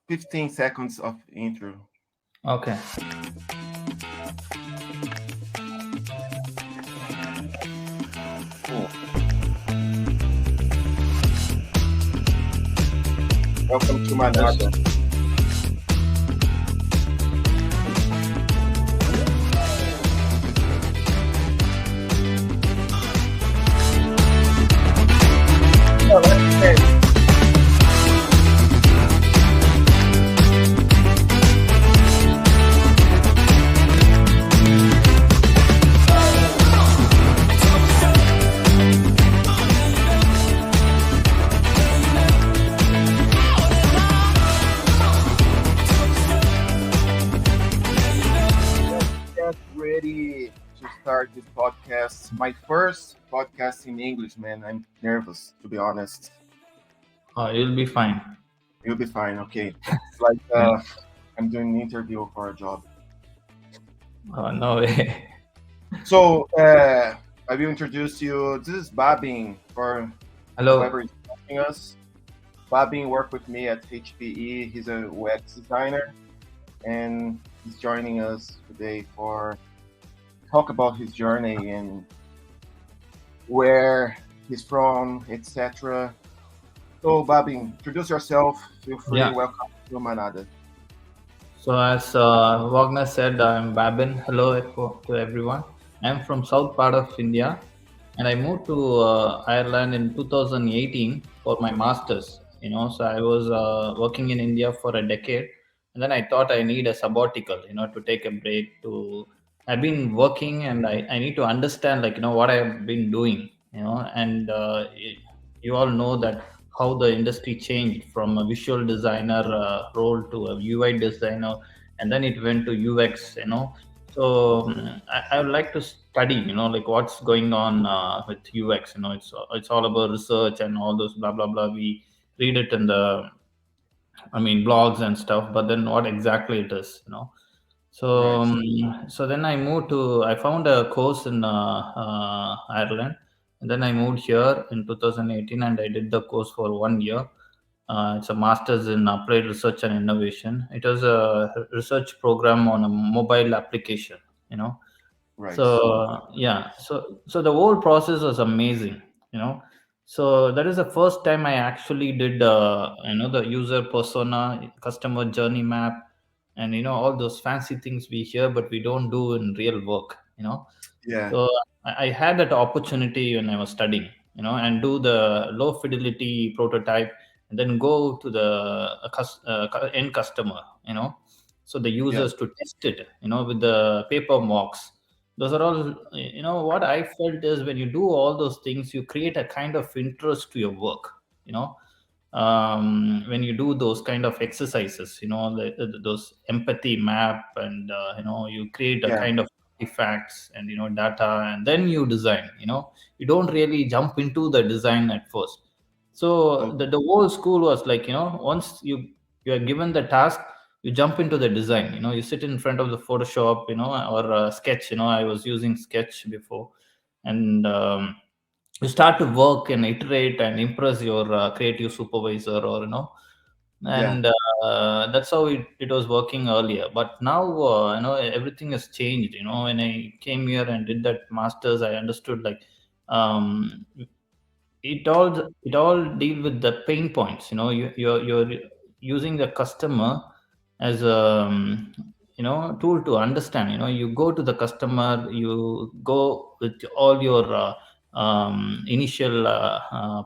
15 seconds of intro. Okay. Cool. Welcome to Yes. Manada. Yeah, let's say, let's get ready to start this podcast. My first podcast in English, man. I'm nervous, to be honest. You'll be fine. You'll be fine, okay. It's like Yeah. I'm doing an interview for a job. No way. So, I will introduce you. This is Babin for whoever Hello. is watching us. Babin worked with me at HPE. He's a UX designer, and he's joining us today for talk about his journey and where he's from, etc. So, Babin, introduce yourself. Feel free. Yeah. Welcome to Manada. So as Wagner said, I'm Babin. Hello to everyone. I'm from south part of India, and I moved to Ireland in 2018 for my masters. So I was working in India for a decade, and then I thought I need a sabbatical. To take a break. I've been working, and I need to understand what I've been doing. And you all know that how the industry changed from a visual designer role to a UI designer, and then it went to UX. So I would like to study, like what's going on with UX. It's all about research and all those blah blah blah. We read it in the, I mean, blogs and stuff, but then what exactly it is. So, Right. so then I moved to. I found a course in Ireland, and then I moved here in 2018, and I did the course for 1 year. It's a master's in applied research and innovation. It was a research program on a mobile application. You know, Right. so the whole process was amazing. You know, so that is the first time I actually did the user persona, customer journey map, and all those fancy things we hear, but we don't do in real work. Yeah. So I had that opportunity when I was studying, and do the low fidelity prototype, and then go to the end customer, so the Yeah. users to test it, with the paper mocks. Those are all, what I felt is when you do all those things, you create a kind of interest to your work, you know when you do those kind of exercises, those empathy map, and you create a Yeah. kind of artifacts and data, and then you design. You don't really jump into the design at first. So So, the whole school was like, once you are given the task, you jump into the design. You sit in front of the Photoshop, or Sketch. I was using Sketch before, and you start to work and iterate and impress your creative supervisor, or yeah. and that's how it was working earlier. But now, everything has changed. When I came here and did that masters, I understood, like, um, it all deal with the pain points. You're using the customer as a, tool to understand. You go to the customer, you go with all your initial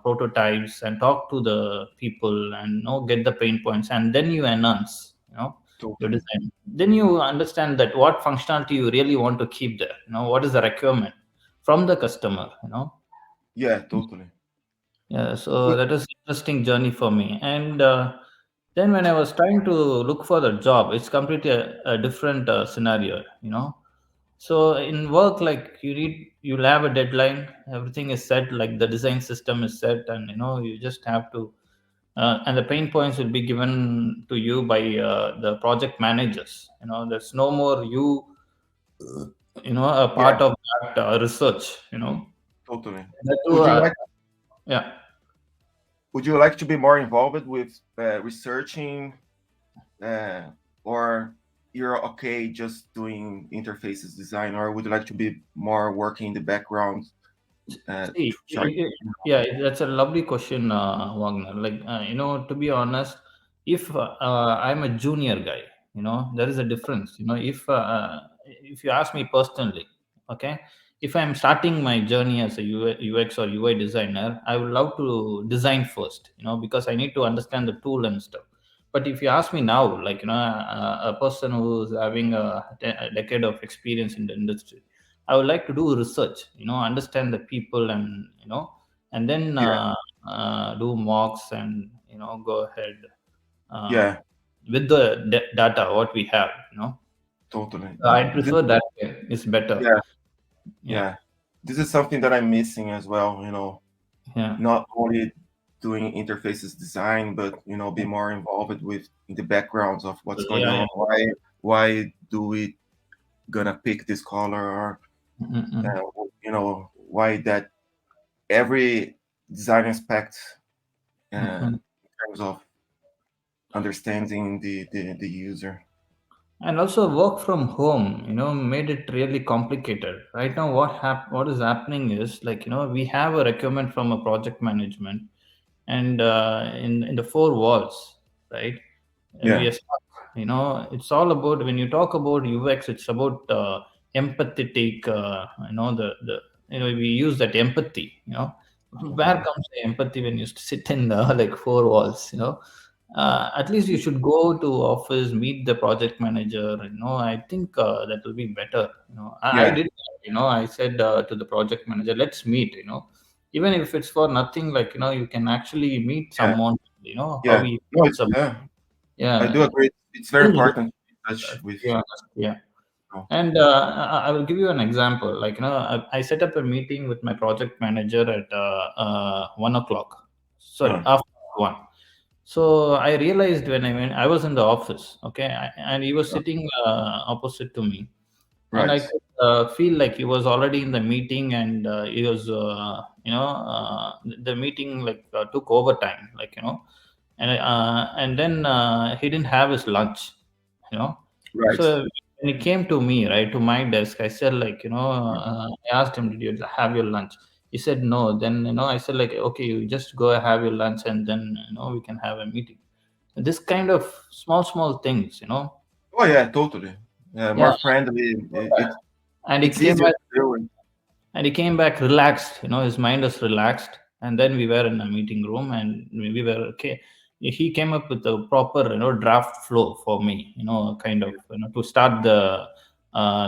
prototypes, and talk to the people, and get the pain points, and then you enhance your Totally. design. Then you understand that what functionality you really want to keep there. What is the requirement from the customer. Yeah. Totally. Yeah, so that is interesting journey for me. And then when I was trying to look for the job, it's completely a different scenario. So in work, like, you'll have a deadline, everything is set, like the design system is set, and you just have to, and the pain points will be given to you by the project managers. There's no more a Yeah. part of that research. Totally. That too, Would you like yeah. Would you like to be more involved with researching? uh, or you're okay just doing interfaces design, or would you like to be more working in the background? See, Try. yeah, that's a lovely question, Wagner. Like, to be honest, if I'm a junior guy, there is a difference. If you ask me personally, okay, if I'm starting my journey as a UX or UI designer, I would love to design first, because I need to understand the tool and stuff. But if you ask me now, like, a person who's having a decade of experience in the industry, I would like to do research, understand the people, and and then Yeah, do mocks, and go ahead uh, yeah, with the data what we have. totally. I prefer that way. It's better. Yeah, Yeah, yeah. This is something that I'm missing as well. yeah, Not only doing interfaces design, but be more involved with in the backgrounds of what's going yeah, on. yeah. Why do we gonna pick this color, or Mm-mm. why that every design aspect Mm-mm. in terms of understanding the user. And also work from home, made it really complicated. Right now, what is happening is, like, we have a requirement from a project management, and in the four walls, right? We Yeah, are stuck. It's all about, when you talk about UX, it's about empathetic. We use that empathy. Where totally. comes the empathy when you sit in the like four walls? At least you should go to office, meet the project manager. I think that will be better. I Yeah, did that. I said to the project manager, let's meet. Even if it's for nothing, like, you can actually meet yeah, someone. How yeah. he No, feels about. yeah. I Yeah, do agree. It's very build important to be in touch to with. be honest. Yeah. Oh, And I will give you an example. Like, I set up a meeting with my project manager at 1 o'clock. Sorry, uh, after one. So I realized when I was in the office, okay, and he was uh, sitting opposite to me, and I right, could feel like he was already in the meeting, and he was, the meeting like took overtime, like, and then he didn't have his lunch, you know. right. So when he came to me, right, to my desk, I said, like, I asked him, "Did you have your lunch?" He said no. Then, I said, like, okay, you just go have your lunch, and then, we can have a meeting. This kind of small things. Oh yeah, totally. Yeah, More friendly. and he It's came easier back to do it. and he came back relaxed. His mind is relaxed. And then we were in a meeting room, and we were okay. He came up with a proper, draft flow for me, kind of, to start the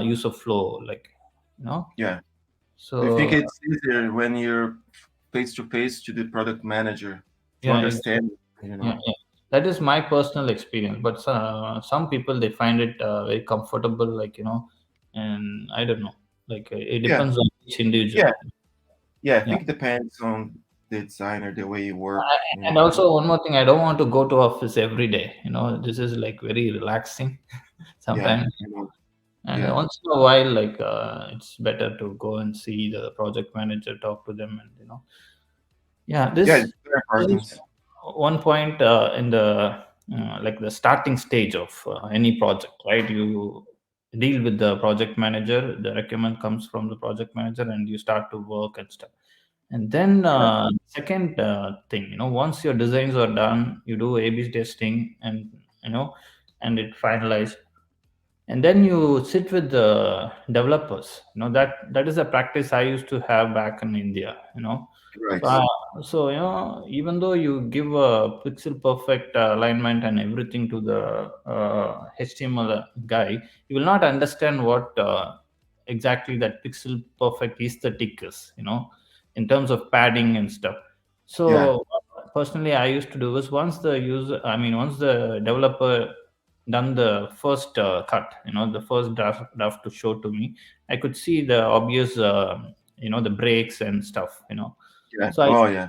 use of flow, like, you know Yeah. Do you think so it's easier when you're face to face to the product manager to yeah, understand? exactly. You Yeah, know. yeah. That is my personal experience, but some people, they find it very comfortable, like, and I don't know, like, it Yeah. depends on each individual. Yeah. Yeah. I Yeah. think it depends on the designer, the way you work. You And know. also one more thing, I don't want to go to office every day. This is like very relaxing Yeah. sometimes. You know. And Yeah. once in a while, like, it's better to go and see the project manager, talk to them, and yeah, Yeah. this It's very this is important. one point in the like the starting stage of any project, right? You deal with the project manager, the recommend comes from the project manager, and you start to work and stuff. And then Yeah. second thing, once your designs are done, you do A/B testing, and and it finalized, and then you sit with the developers. That is a practice I used to have back in India. So, Right. even though you give a pixel perfect alignment and everything to the HTML guy, you will not understand what exactly that pixel perfect aesthetic is, in terms of padding and stuff. Yeah. So personally, I used to do is, once the developer done the first cut, the first draft to show to me, I could see the obvious, the breaks and stuff. Yeah. So Oh yeah.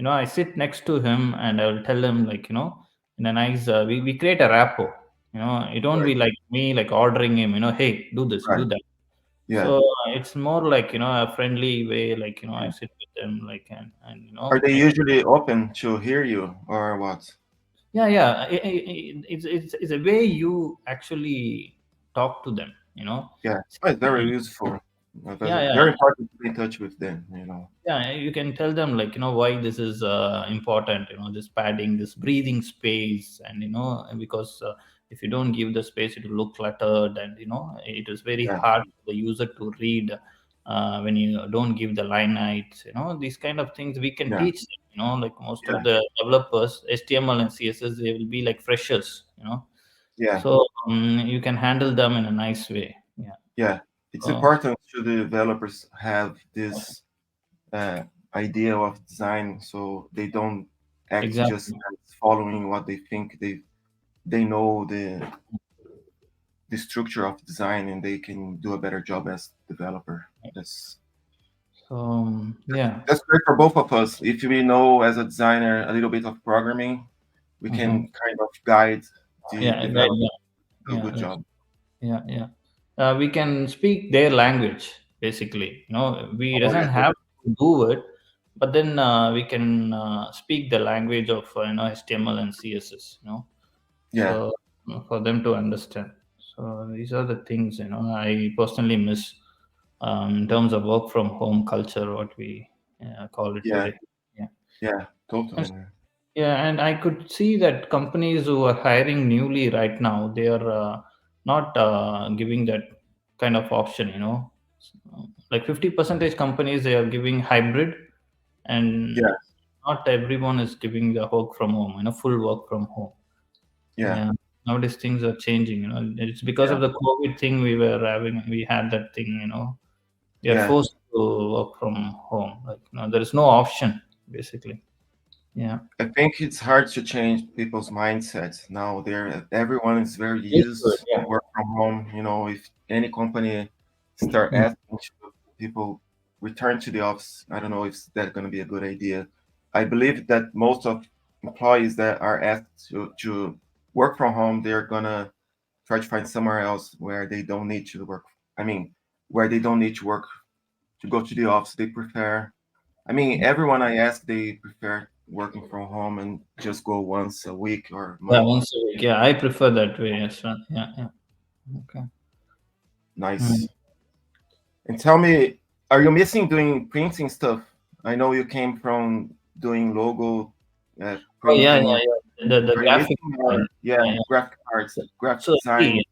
I sit next to him, and I will tell him, like, in a nice, we create a rapport. It won't Right. be like me, like, ordering him, hey, do this, Right. do that. Yeah. So it's more like, a friendly way, like, I Yeah. sit with them, like, and Are they usually open to hear you or what? It's a way you actually talk to them, you know. Yeah, oh, it's very See, useful. yeah, yeah, Very important to be in touch with them. yeah, you can tell them, like, why this is important, this padding, this breathing space, and because if you don't give the space, it will look cluttered, and it is very Yeah, hard for the user to read when you don't give the line heights, these kind of things we can yeah, teach them, like most yeah, of the developers, HTML and CSS, they will be like freshers, yeah, so you can handle them in a nice way. Yeah. yeah. It's So important to the developers have this uh, idea of design, so they don't act just exactly. as following what they think they know the structure of design, and they can do a better job as developer. That's So yeah. that's great for both of us. If we know as a designer a little bit of programming, we Mhm. can kind of guide the Yeah, right. developer Yeah, to do a yeah, good job. yeah, yeah. We can speak their language basically. We Oh doesn't yeah, have to do it, but then we can speak the language of HTML and CSS. yeah, So for them to understand. So these are the things I personally miss in terms of work from home culture, what we call it yeah, today. Yeah. yeah, totally, man. Yeah, and I could see that companies who are hiring newly right now, they are not giving that kind of option, Like 50 percentage companies, they are giving hybrid, and Yeah, not everyone is giving the work from home, full work from home. yeah, Yeah. Nowadays things are changing, It's because yeah, of the COVID thing we had that thing, We are yeah. forced to work from home. Like, there is no option, basically. Yeah. I think it's hard to change people's mindsets now. Everyone is very Used to it, used to yeah. work from home. If any company start Mm. asking to people return to the office, I don't know if that's going to be a good idea. I believe that most of employees that are asked to work from home, they're gonna try to find somewhere else where they don't need to work. I mean, where they don't need to work to go to the office. They prefer. I mean, everyone I ask, they prefer working from home and just go once a week or a Yeah, month. once a week. Yeah, I prefer that way as well. Yeah, yeah. Okay. Mm. Nice. And tell me, are you missing doing printing stuff? I know you came from doing logo Oh, yeah, yeah, printing. yeah. The Are you graphic missing side. or yeah, Yeah, yeah. graphic arts, graphic So design? see,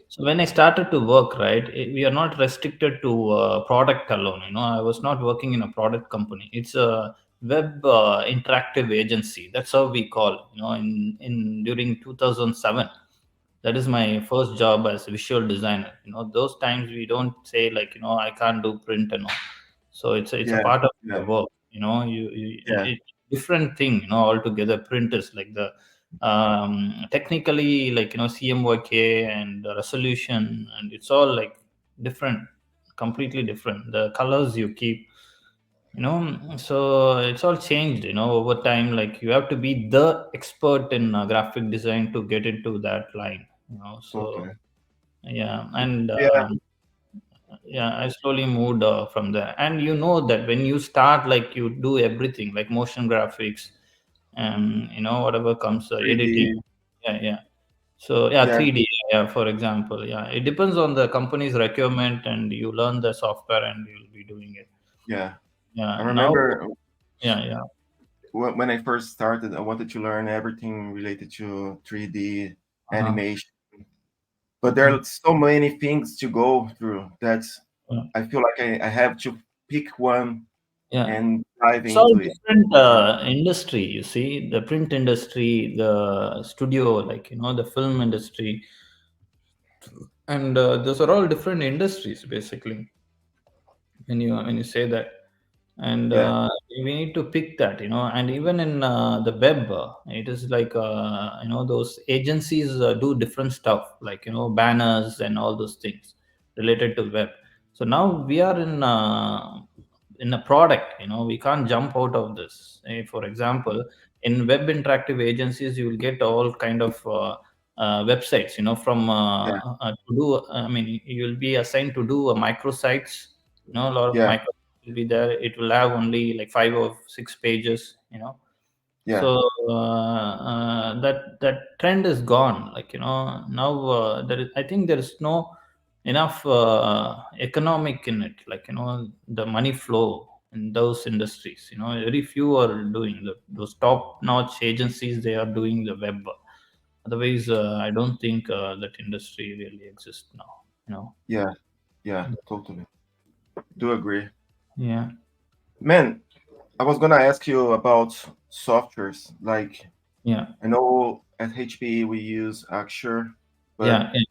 so when I started to work, right, we are not restricted to product alone. I was not working in a product company. It's a web interactive agency. That's how we call. In during 2007. That is my first job as a visual designer. Those times we don't say, like, I can't do print and all. So it's a Yeah, part of yeah, the work. yeah, It's different thing. Altogether. Print is like the technically, like, CMYK and the resolution, and it's all like different, completely different. The colors you keep, so it's all changed, over time. Like, you have to be the expert in graphic design to get into that line, so totally. yeah. And Yeah, yeah, I slowly moved from there. And that when you start, like, you do everything, like motion graphics, and whatever comes, editing. 3D. Yeah, yeah. So yeah, Yeah, 3D, yeah, for example. Yeah, it depends on the company's requirement, and you learn the software and you'll be doing it. yeah. I Yeah, now. remember Yeah, yeah. when I first started, I wanted to learn everything related to 3D Uh-huh. animation, but there Mhm. are so many things to go through that Yeah. I feel like I have to pick one Yeah. and dive It's all into it. different industry. You see, the print industry, the studio, like, the film industry, and those are all different industries, basically. When you say that, and Yeah, we need to pick that, and even in the web, it is like, those agencies do different stuff, like, banners and all those things related to web. So now we are in a product, we can't jump out of this. For example, in web interactive agencies, you will get all kind of websites, from yeah, to do, I mean, you will be assigned to do a microsites. A lot of yeah, micro will be there. It will have only like 5 or 6 pages, Yeah, So that trend is gone. Like now there is, I think there is no enough economic in it. Like the money flow in those industries. Very few are doing those top notch agencies. They are doing the web. Otherwise, I don't think that industry really exists now. You know. yeah, yeah, totally. Do agree. Yeah. Man, I was gonna ask you about softwares. Like, Yeah. I know at HPE we use Axure, but Yeah. Yeah.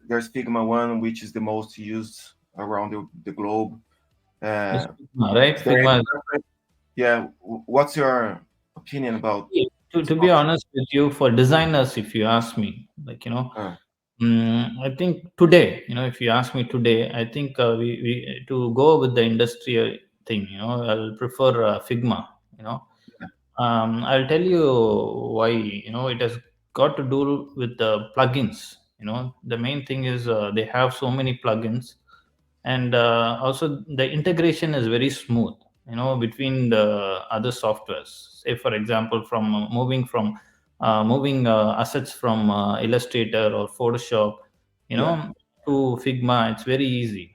there's Figma One, which is the most used around the globe. It's Uh, Figma, right? is there any Figma. preference? Yeah, what's your opinion about To be software? honest with you, for designers, if you ask me, like Uh, I think today, if you ask me today, I think we to go with the industrial thing, I'll prefer Figma. You know, I'll tell you why. It has got to do with the plugins. The main thing is they have so many plugins, and also the integration is very smooth. Between the other softwares. Say, for example, from moving assets from Illustrator or Photoshop, yeah, to Figma. It's very easy.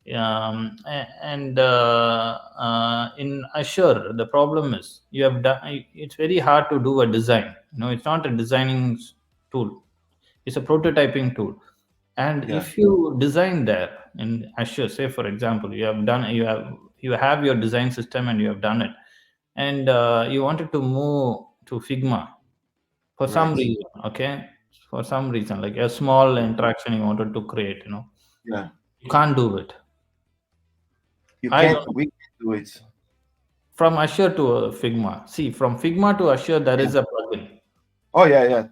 And in Azure, the problem is you have done. It's very hard to do a design. It's not a designing tool. It's a prototyping tool. And yeah, if you design there in Azure, say for example, you have your design system and you have done it, and you wanted to move to Figma for some right. reason, okay, for some reason, like a small interaction you wanted to create, Yeah, you can't do it. you I can't. don't. We can do it. From Azure to Figma. See, from Figma to Azure, there Yeah. is a plugin. Oh yeah, yeah.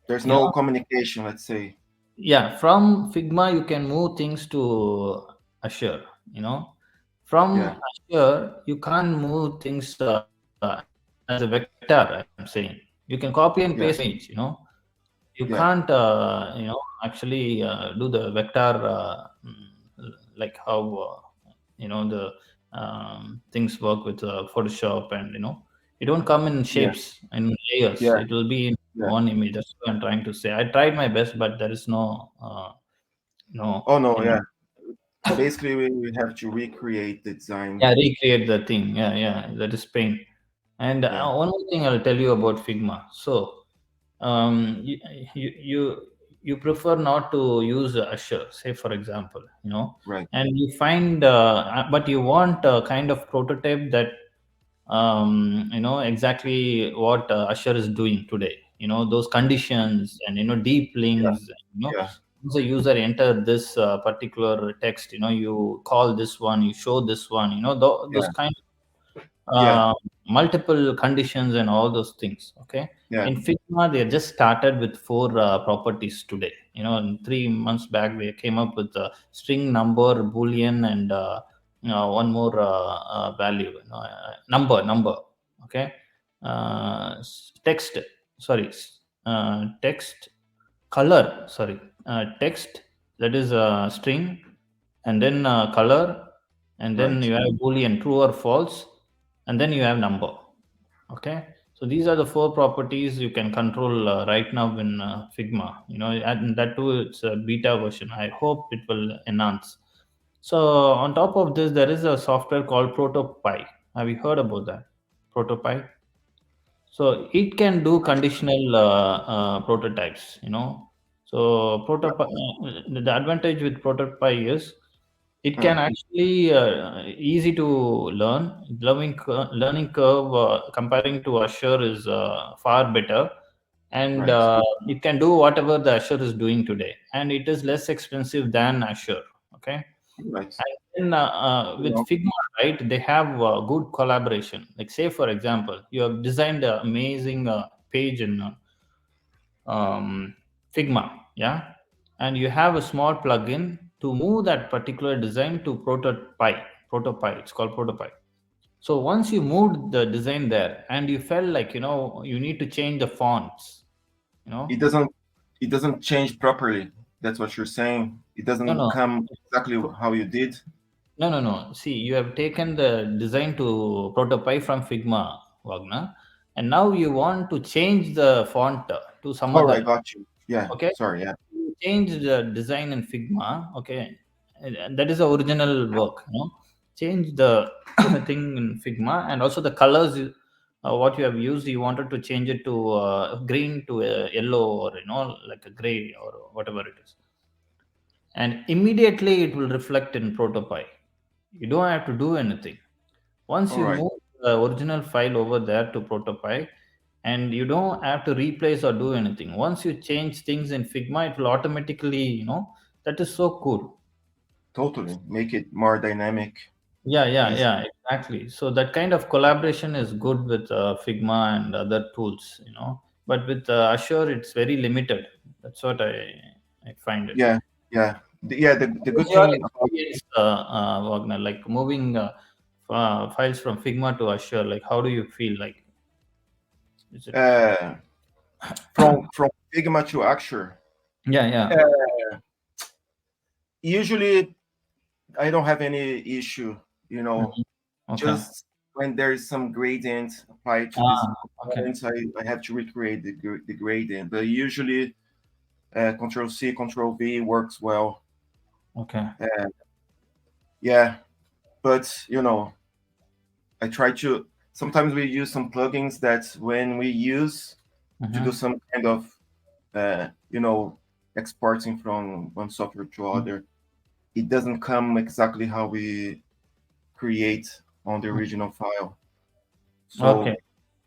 There's You no know, communication. Let's say. yeah. From Figma, you can move things to Azure. You know, Yeah, from Azure, you can't move things as a vector. I'm saying you can copy and paste the image. yeah, You can't yeah, actually do the vector like how the things work with Photoshop, and it don't come in yeah, shapes and layers. yeah, It will be in yeah. one image. That's what I'm trying to say. I tried my best, but there is no Oh no, yeah. Basically, we have to recreate the design. yeah, recreate the thing. Yeah, that is pain. And Yeah, one more thing I'll tell you about Figma. So you, you you you prefer not to use Azure, say for example, right. and you find, but you want a kind of prototype that exactly what Azure is doing today. Those conditions and deep Yeah, links. yeah, Once a user enter this particular text, you call this one, you show this one. Those yeah, kind yeah, uh, multiple conditions and all those things. Okay, yeah, in Figma they just started with four properties today. In 3 months back they came up with string, number, boolean, and one more value. Number. Okay, text. Sorry, text, color. Sorry, text, that is string, and then color, and then right. you have boolean, true or false, and then you have number. Okay, so these are the four properties you can control right now in Figma. And that too, it's a beta version. I hope it will enhance. So on top of this, there is a software called protopy. Have you heard about that? Protopy. So it can do conditional prototypes. So the advantage with prototype is it Uh, can actually easy to learn. Learning curve comparing to Azure is far better, and right, it can do whatever the Azure is doing today, and it is less expensive than Azure. Okay, right. and then You with know, Figma, right, they have good collaboration. Like say for example, you have designed an amazing page in Figma, yeah, and you have a small plugin to move that particular design to prototype. Prototype, it's called prototype. So once you moved the design there, and you felt like you need to change the fonts, you know, it doesn't. It doesn't change properly. That's what you're saying. It no, doesn't no, come exactly how you did. no. See, you have taken the design to prototype from Figma, Wagner. and now you want to change the font to some All other. right, got you. Yeah, Okay, sorry. Yeah. you change the design in Figma. Okay, and that is the original work, you know. Change the thing in Figma, and also the colors what you have used, you wanted to change it to green to yellow, or you know, like a gray or whatever it is, and immediately it will reflect in Protopie. You don't have to do anything. Once All you right, move the original file over there to Protopie, and you don't have to replace or do anything. Once you change things in Figma, it will automatically, you know, that is so cool. totally. Make it more dynamic, Yeah, yeah, easy. yeah, exactly. So that kind of collaboration is good with Figma and other tools, you know. But with Azure, it's very limited. That's what I find it. Yeah, yeah, yeah. The What good is your thing about experience, Wagner? Like moving files from Figma to Azure, like how do you feel? Like, is it? uh, from Figma to Axure. Yeah, yeah. Uh, Usually, I don't have any issue. You know, Mhm. Okay. just when there is some gradient applied to this Ah, okay. component, I have to recreate the gradient. But usually, Control C, Control V works well. Okay. Uh, yeah, but I try to. Sometimes we use some plugins that when we use to do Mm-hmm. some kind of uh, you know exporting from one software to other, it doesn't come exactly how we create on the original file. Okay. So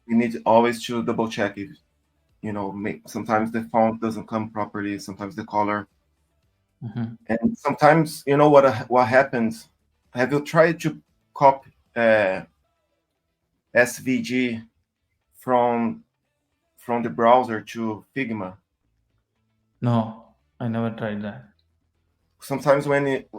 we need always to double check if sometimes the font doesn't come properly, sometimes the color, Mm-hmm. and sometimes what happens. Have you tried to copy SVG from the browser to Figma? No, I never tried that. Sometimes when it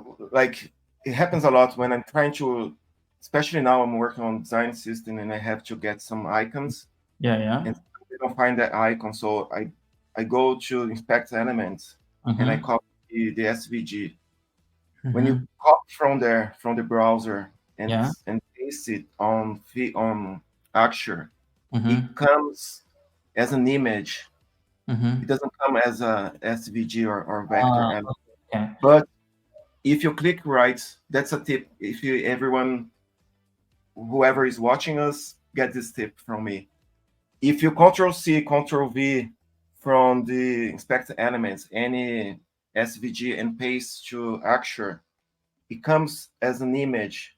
happens a lot when I'm trying to, especially now I'm working on design system and I have to get some icons Yeah, yeah. and I don't find that icon, so I go to inspect elements and I Mm-hmm. copy the SVG. When you Mm-hmm. copy from there from the browser and Yeah. paste it on Axure, it Mm-hmm. comes as an image. It Mm-hmm. doesn't come as a SVG or vector Ah, element. okay. But if you click right, that's a tip. If you everyone whoever is watching us get this tip from me. If you Control C, Control V from the inspect elements, any SVG and paste to Axure, it comes as an image.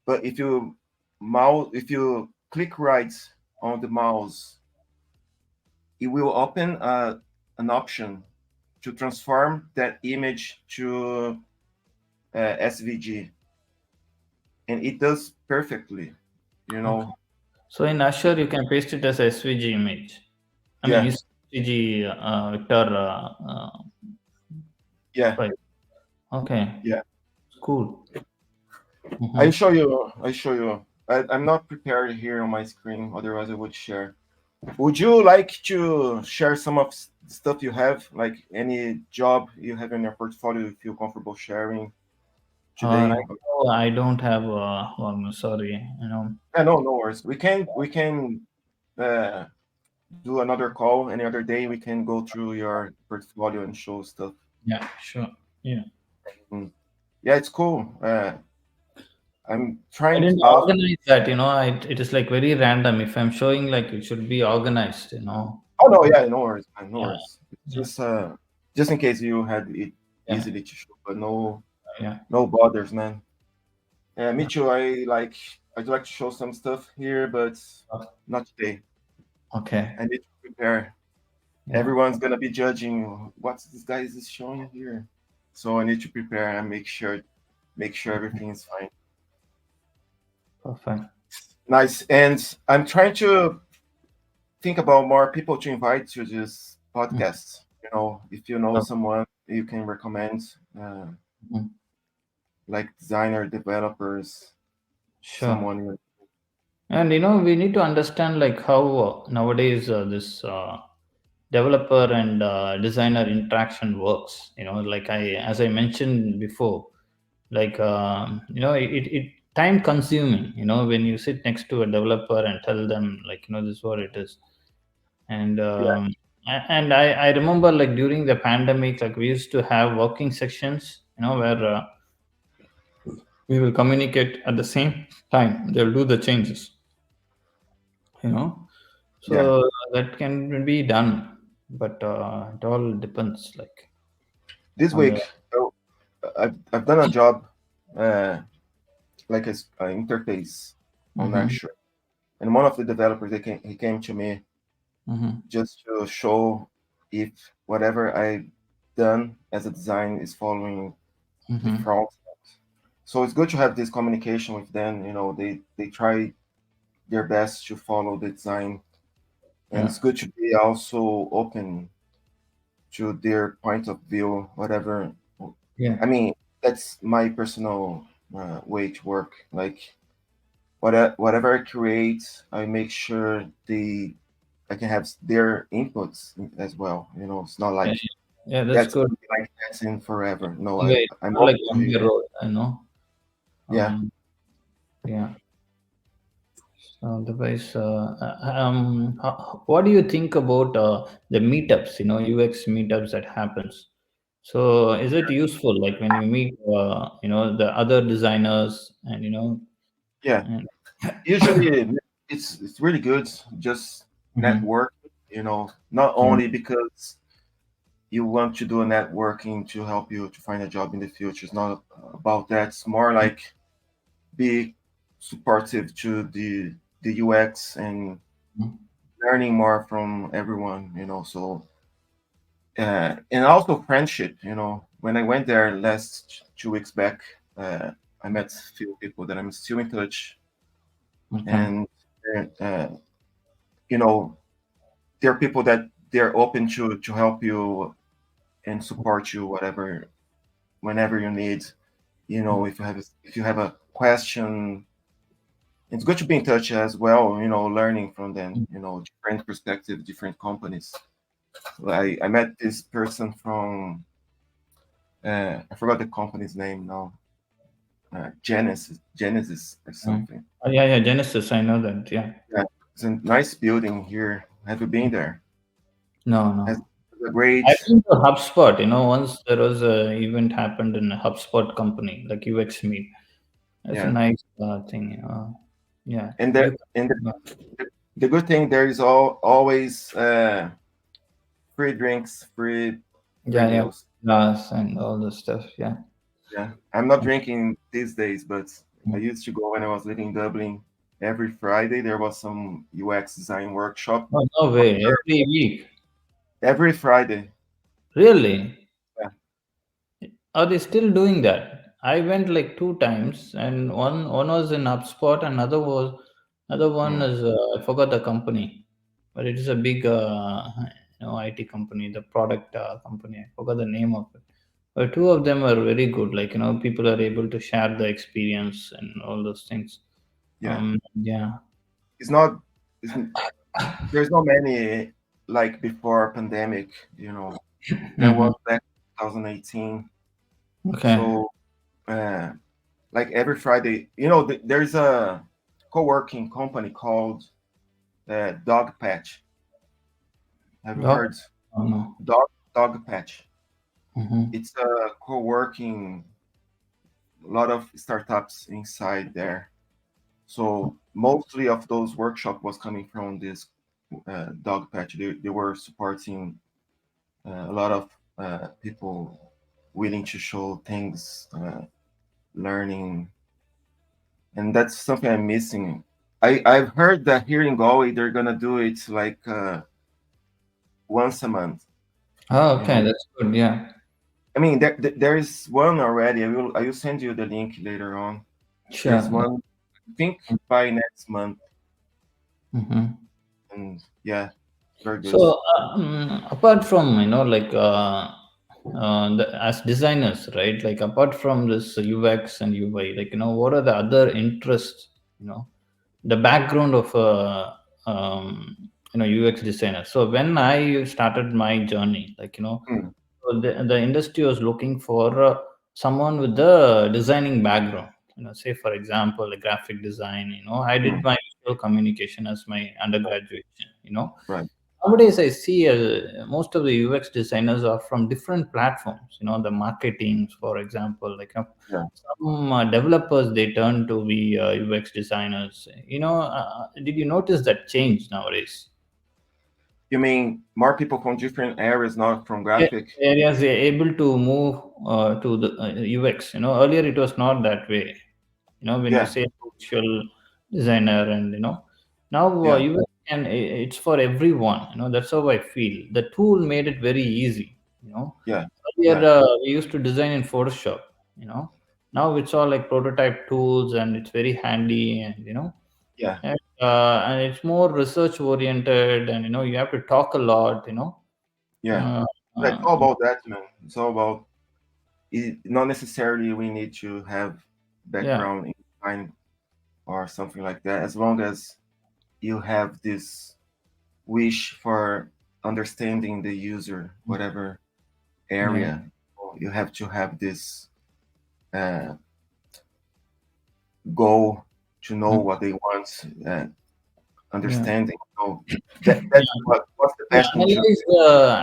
But if you click right on the mouse, it will open an option to transform that image to SVG, and it does perfectly. You Okay. know, So in Azure, you can paste it as a SVG image. I mean, yeah, SVG vector yeah, file. Okay. yeah. Cool. I Mm-hmm. show you. I show you. I'm not prepared here on my screen. Otherwise, I would share. Would you like to share some of stuff you have, like any job you have in your portfolio you feel comfortable sharing today? Right now, I don't have. I'm sorry. You know. No, no worries. We can uh, do another call any other day. We can go through your portfolio and show stuff. Yeah. Sure. Yeah. Mm. Yeah, it's cool. I'm I trying to didn't out. organize that. You know, it is like very random. If I'm showing, like, it should be organized. You know. Oh no, yeah, no worries, man, no Yeah. worries. It's Yeah. just in case you had it Yeah. easily to show, but no Yeah. no bothers, man. Yeah, me too. I'd like to show some stuff here, but not today. Okay. I need to prepare. Yeah. Everyone's gonna be judging what's this guy is showing here. So I need to prepare and make sure everything is fine. Perfect. Nice. And I'm trying to think about more people to invite to this Mhm. podcast. If you know Sure. someone you can recommend, Mhm. like designer, developers, Sure. someone. And you know, we need to understand like how nowadays this developer and designer interaction works. You know, like as I mentioned before, like you know, it time consuming, when you sit next to a developer and tell them, like, this is what it is. And Yeah, I remember, like, during the pandemic, like, we used to have working sections, where we will communicate at the same time. They'll do the changes, you know yeah. so that can be done, but it all depends, like, This on the. week, oh, I've done a job, uh, like an interface on Hmm. Azure, and one of the developers he came to me Hmm. just to show if whatever I done as a design is following the Hmm. front. So it's good to have this communication with them. They try their best to follow the design, and Yeah, it's good to be also open to their point of view, whatever. yeah, I mean, that's my personal way to work. Like whatever I create, I make sure I can have their inputs as well. It's not yeah, like yeah, that's that's good. gonna be like that's in forever. No, Anyway, it's I'm not like open to one it. year old, Yeah, um yeah. So otherwise, what do you think about the meetups, UX meetups that happens? So is it useful, like, when you meet, the other designers, and yeah. and Usually, it's really good. Just Mhm. network. Not Yeah, only because you want to do a networking to help you to find a job in the future. It's not about that. It's more like be supportive to the UX and mhm. learning more from everyone. So and also friendship. When I went there last 2 weeks back, I met a few people that I'm still in touch, Okay. and uh, you know there are people that they're open to help you and support you whatever whenever you need. If you have a question, it's good to be in touch as well. Learning from them. Different perspective, different companies. I met this person from I forgot the company's name now. Genesis or Mm. something. Yeah, yeah, Genesis, I know that. Yeah. Yeah, it's a nice building here. Have you been there? No, Has no. a great. I've been to HubSpot. Once there was a event happened in a HubSpot company, like UX Meet. That's a Yeah, nice thing. Yeah, and you. the good thing there is always free drinks, free Yeah, yeah, meals. glass and all the stuff. Yeah. Yeah, I'm not drinking these days, but I Mm. used to go when I was living in Dublin. Every Friday there was some UX design workshop. Oh, no way! Every week, Every Friday. really? Yeah, Are they still doing that? I went like two times, and one was in HubSpot, another one mm, is, I forgot the company, but it is a big IT company, the product company. I forgot the name of it. But two of them are very good. Like, people are able to share the experience and all those things. yeah. Yeah. It's not. It's, there's not many like before pandemic. There Hmm. was back 2018. Okay. So uh, like every Friday, there's a co-working company called Dog Patch. Have you Dog? heard Oh, no. Dog Patch? Hmm. It's a co-working, a lot of startups inside there. So mostly of those workshop was coming from this Dog Patch. They were supporting a lot of people willing to show things, learning, and that's something I'm missing. I've heard that here in Galway they're gonna do it like once a month. Oh, You okay. know, That's good. Yeah. I mean there is one already. I will send you the link later on. There's Sure. Yeah. one. I think by next month, Hmm. and yeah, very good. So, apart from, as designers, right? Like, apart from this UX and UI, like, what are the other interests? The background of UX designer. So when I started my journey, like, Hmm. so the industry was looking for someone with the designing background. Say for example, the graphic design. I did my visual communication as my undergraduation. right. Nowadays I see most of the UX designers are from different platforms. The marketing, for example, like Yeah. some developers, they turn to be UX designers. Did you notice that change nowadays? You mean more people from different areas, not from Yeah, graphic? areas they're able to move to the UX. Earlier it was not that way. When you Yeah, say social designer, and now yeah, UX it's for everyone. That's how I feel. The tool made it very easy. You know, yeah, Earlier yeah, we used to design in Photoshop. You know, Now it's all like prototype tools, and it's very handy, and yeah, and it's more research oriented, and you have to talk a lot. yeah. Uh, Yeah, it's uh, all about that, man. It's all about it. Not necessarily we need to have yeah. background in design or something like that. As long as you have this wish for understanding the user, whatever Yeah. area, you have to have this uh, goal to know Mm. what they want, uh, Yeah. understanding. So that's what's the To best thing to. analyze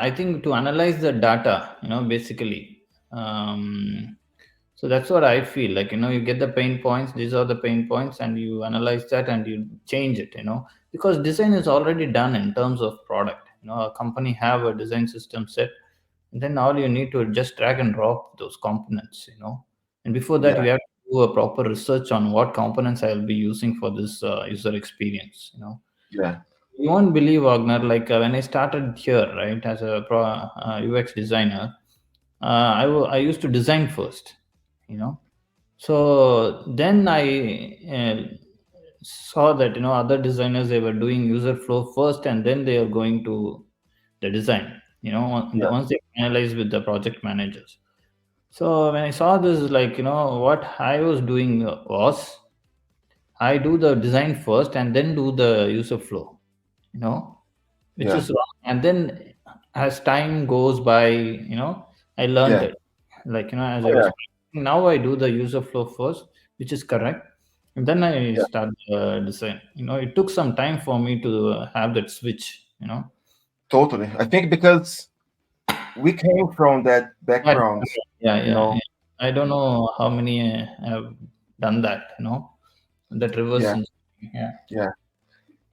I think to analyze the data, basically. Um, so that's what I feel like. You get the pain points. These are the pain points, and you analyze that and you change it. Because design is already done in terms of product. A company have a design system set, and then all you need to just drag and drop those components. And before that, Yeah, you have to do a proper research on what components I will be using for this user experience. yeah, You won't believe, Wagner, like when I started here, right, as a UX designer, I used to design first, you know. So then I saw that, other designers, they were doing user flow first, and then they are going to the design, yeah, once they finalize with the project managers. So when I saw this, like, what I was doing was I do the design first and then do the user flow, you know which yeah, is wrong. And then as time goes by, I learned yeah. it. Like, as I Oh was yeah, now I do the user flow first, which is correct. And then I yeah. start the design. It took some time for me to have that switch, Totally. I think because we came from that But, background, yeah, you yeah, know. yeah. I don't know how many have done that, that reverse Yeah, engineering. Yeah. yeah.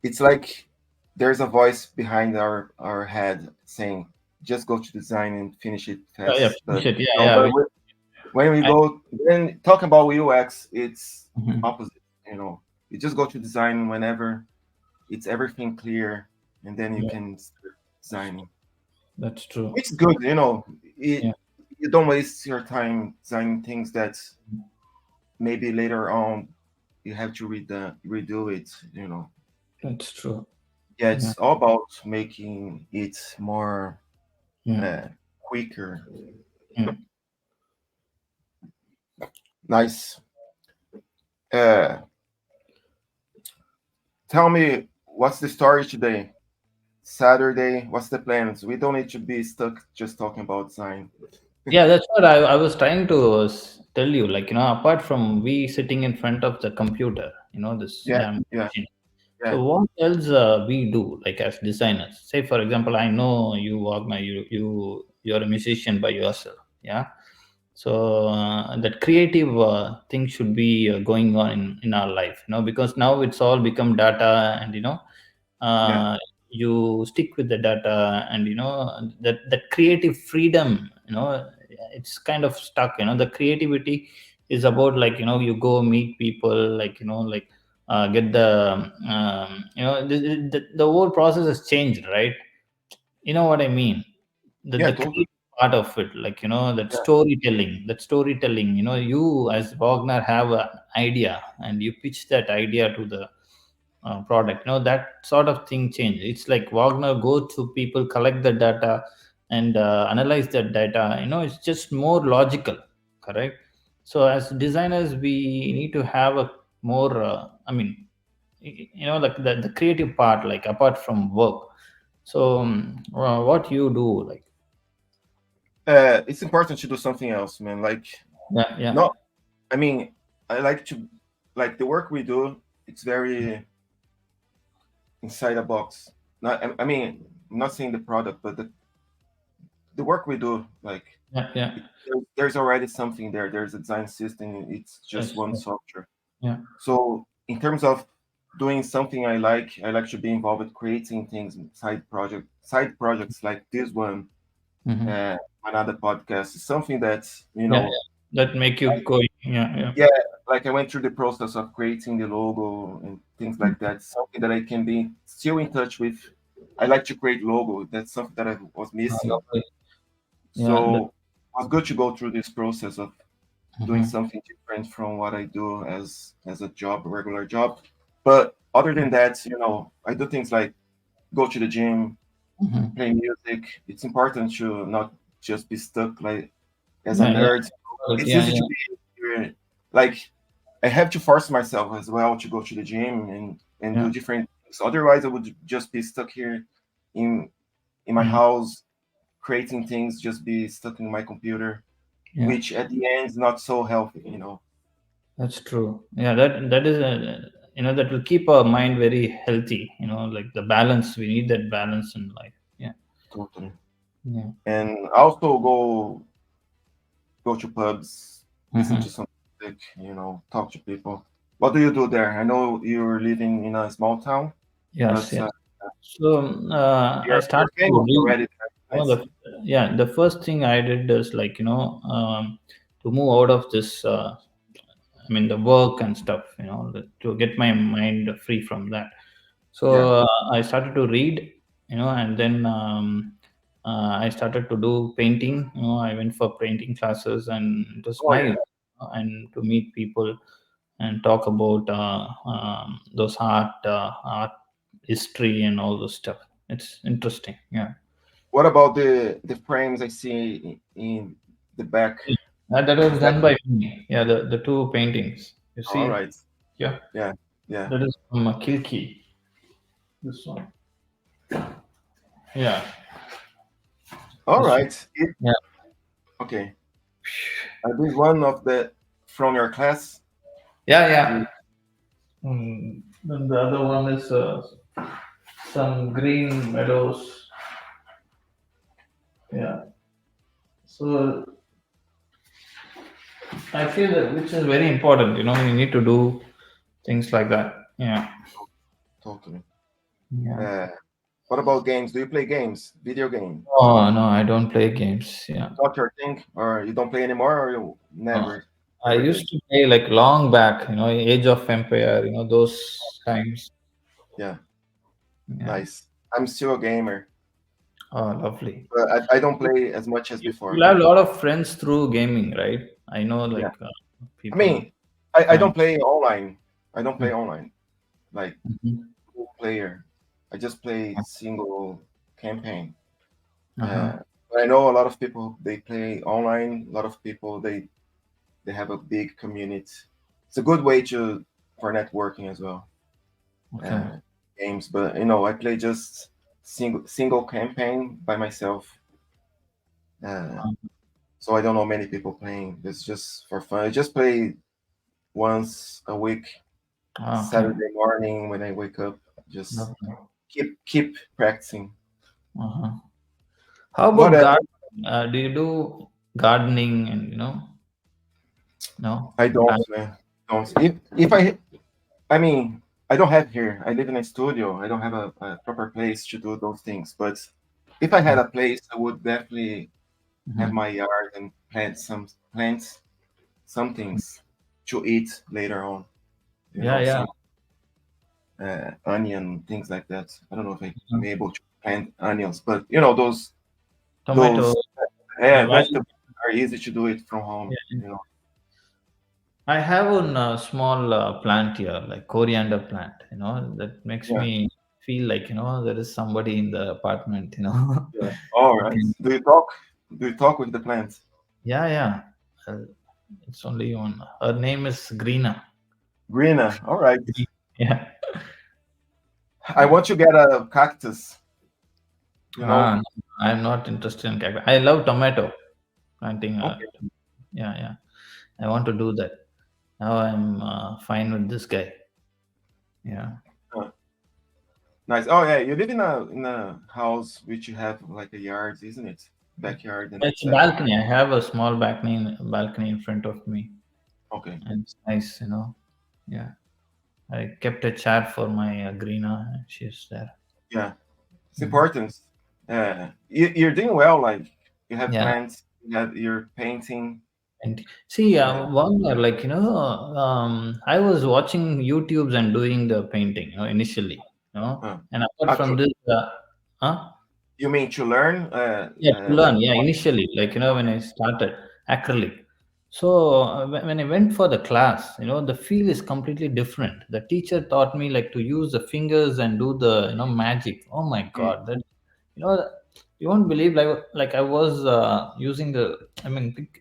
It's like there's a voice behind our head saying, "Just go to design and finish it Yeah, yeah, fast." But finish it. Yeah, no, yeah. but when we I, go then talk about UX, it's Mhm. opposite. You know, you just go to design whenever it's everything clear, and then you Yeah, can start designing. that's true. It's good, you know. Yeah, You don't waste your time designing things that maybe later on you have to redo it. You know, that's true. yeah, Yeah, it's all about making it more yeah, uh, quicker. yeah. Nice. Uh, Tell me, what's the story today? Saturday. What's the plans? We don't need to be stuck just talking about design. Yeah, that's what I was trying to tell you. Like, apart from we sitting in front of the computer, this Yeah, damn yeah, machine. yeah, So what else we do, like as designers? Say, for example, I know you, Wagner, you're a musician by yourself. Yeah. So that creative thing should be going on in our life, because now it's all become data, and yeah, you stick with the data, and that creative freedom, it's kind of stuck. The creativity is about, like, you go meet people, like, like get the whole process has changed, right? You know what I mean? The yeah, the totally. creative part of it, like, that Yeah, storytelling, you as Wagner have an idea, and you pitch that idea to the product, that sort of thing change. It's like Wagner go to people, collect the data, and analyze that data. It's just more logical, correct? So as designers, we need to have a more like the creative part, like apart from work. So what you do, like? it's important to do something else, man. Like Yeah, yeah. not. I mean, I like to like the work we do. It's very inside a box. Not I mean, I'm not saying the product, but the work we do, like Yeah, yeah, there's already something there. There's a design system. It's just yes, one yes, software. yeah, So in terms of doing something I like to be involved with creating things, side projects like this one, hmm, uh, another podcast. Is something that yeah, yeah. That make you going. Yeah, yeah, yeah, like I went through the process of creating the logo and things like that. Something that I can be still in touch with. I like to create logo. That's something that I was missing. lovely. Yeah, that, So it was good to go through this process of doing hmm, something different from what I do as a job, a regular job. But other than that, I do things like go to the gym, hmm, play music. It's important to not just be stuck like as a yeah, yeah, nerd. It's yeah, easy to yeah, be like I have to force myself as well to go to the gym and do yeah, different things. Otherwise, I would just be stuck here in in my mm, house creating things, just be stuck in my computer, yeah. which at the end is not so healthy. That's true. Yeah, that is a, that will keep our mind very healthy. Like the balance. We need that balance in life. Yeah, Totally. yeah. And also go to pubs, listen Hmm. to some music, talk to people. What do you do there? I know you're living in a small town, Yes, but yes. So I you're started to famous read. already there, I see. The first thing I did is like to move out of this. I mean the work and stuff. To get my mind free from that. Yeah. So I started to read. And then I started to do painting. I went for painting classes, and it was Oh nice. yeah. And to meet people and talk about those art history and all those stuff. It's interesting. Yeah. What about the frames I see in the back? That was Is that done by me. Yeah, the two paintings. You all see? right? Yeah, Yeah. Yeah. that is from Kilki. This one. Yeah, All this one. right. Yeah, Okay. This one of the from your class. yeah, yeah. The Then the other one is some green meadows. Yeah. So I feel that which is very important. You need to do things like that. Yeah. totally. Yeah. Uh, what about games? Do you play games? Video game? Oh no, I don't play games. Yeah. It's not your thing, or you don't play anymore, or you No. I never did? used to play like long back, Age of Empire, those times. Yeah, Yeah. nice. I'm still a gamer, Oh, lovely. but I don't play as much as You'll before. have a lot of friends through gaming, right? I know, Yeah, like I people mean, I join. don't play online. I don't play online like Mhm. full player. I just play single campaign. Uh-huh. But I know a lot of people they play online. A lot of people they have a big community. It's a good way to for networking as well. Okay. Uh, games, but I play just single campaign by myself. Uh, so I don't know many people playing. It's just for fun. I just play once a week, Okay. Saturday morning when I wake up. Just Okay. keep practicing. Uh-huh. How What about else? gardening? Do you do gardening and no? I don't, Plant? man. Don't. If I mean, I don't have here. I live in a studio. I don't have a proper place to do those things. But if I had a place, I would definitely have Mhm. my yard and plant some things to eat later on. Yeah, yeah. Some onion things like that. I don't know if I'm Mhm. able to plant onions, but Tomato. those Yeah, vegetables are easy to do it from home. yeah. I have a small plant here, like coriander plant. That makes Yeah. me feel like there is somebody in the apartment. Yeah. All I right. can, Do you talk? Do you talk with the plants? yeah, yeah. Uh, it's only one. Her name is Greena. Greener. All right. Yeah, I yeah. want to get a cactus. You know. No, I'm not interested in cactus. I love tomato planting. Okay. Yeah, yeah. I want to do that. Now I'm fine with this guy. Yeah. Uh, nice. Oh yeah, you live in a house which you have like a yard, isn't it? Backyard and It's a back. balcony. I have a small balcony in front of me, Okay. and it's nice, you know. Yeah, I kept a chair for my Greena. She's there. Yeah, it's Mhm. important. You're doing well. Like you have Yeah, plants. You're painting. and see, Uh, one year, like I was watching YouTubes and doing the painting, initially, uh, and apart from actually, this, huh? you mean to learn? Yeah, to Like learn. Yeah, initially, like when okay. I started acrylic. So when I went for the class, the feel is completely different. The teacher taught me like to use the fingers and do the magic. Oh my Mm, God, that you know you won't believe like I was using the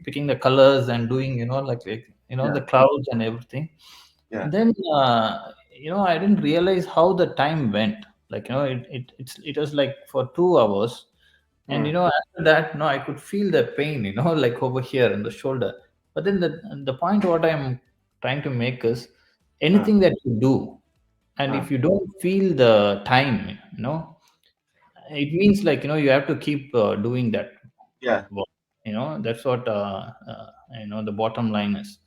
picking the colors and doing yeah, the clouds and everything. yeah. Then I didn't realize how the time went. Like it was like for 2 hours, and Mm, after that, I could feel the pain, like over here in the shoulder. But then the point what I'm trying to make is uh, anything that you do, and uh, if you don't feel the time, it means like you have to keep doing that yeah. work. That's what the bottom line is.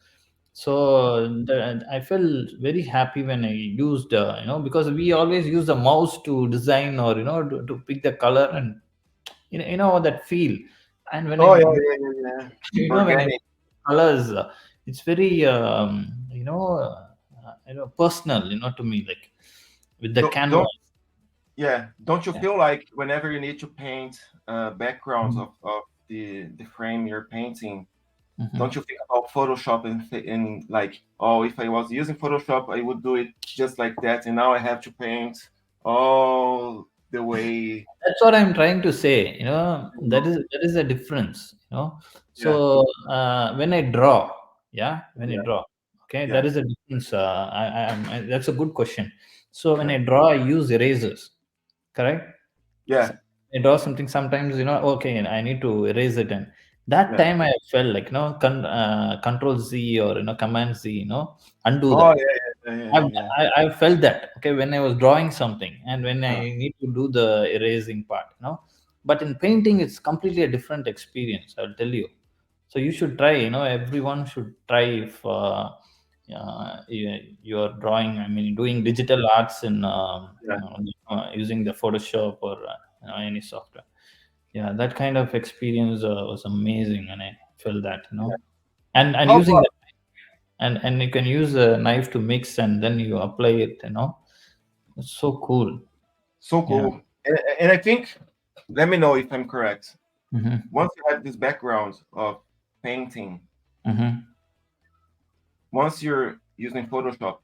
So I felt very happy when I used because we always use the mouse to design or to pick the color, and that feel. And when I Oh yeah, yeah, yeah, yeah. when I Organic. colors, it's very personal, to me, like with the Don't canvas. yeah. Don't you Yeah. feel like whenever you need to paint backgrounds Mhm. of the frame you're painting, don't Mhm. you think about Photoshop and like, oh, if I was using Photoshop, I would do it just like that, and now I have to paint all the way. That's what I'm trying to say. That is a difference. Yeah, So when I draw, yeah, when I yeah, draw, okay, there yeah, is a difference. That's a good question. So when yeah, I draw, I use erasers, correct? yeah, So I draw something sometimes, okay, and I need to erase it. And that yeah. time I felt like, Control Z or Command Z, undo Oh that. yeah, yeah, yeah, I've, yeah, yeah. I felt that, okay, when I was drawing something and when I Uh, need to do the erasing part, but in painting it's completely a different experience, I'll tell you. So you should try, everyone should try if you're drawing, doing digital arts in yeah, using the Photoshop or any software. Yeah, that kind of experience was amazing, and I felt that, yeah. and How using about the and you can use a knife to mix and then you apply it. It's so cool. so Yeah. cool? And I think, let me know if I'm correct. Mm-hmm. Once you have this background of painting, Mm-hmm. once you're using Photoshop,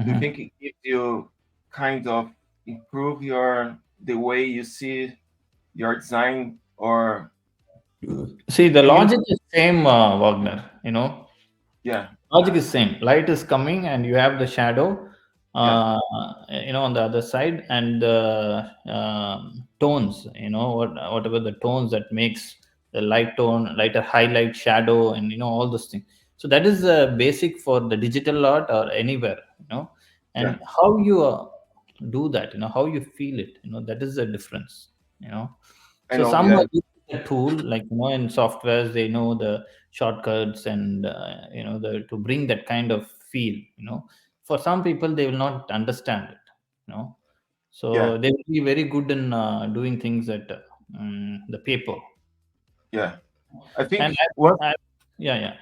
do you Mm-hmm. think it gives you kind of improve your the way you see your design, or See, the can you? logic is same, Wagner. Yeah, Logic is same. Light is coming, and you have the shadow, yeah, on the other side, and the tones. Whatever the tones that makes the light tone, lighter highlight, shadow, and all those things. So that is basic for the digital art or anywhere. yeah. And how you do that. How you feel it. That is the difference. You know. I So know. some are Yeah, using a tool, like in softwares they know the shortcuts and the to bring that kind of feel. For some people they will not understand it. yeah, So they will be very good in doing things at the paper. yeah. I And think what? yeah, yeah.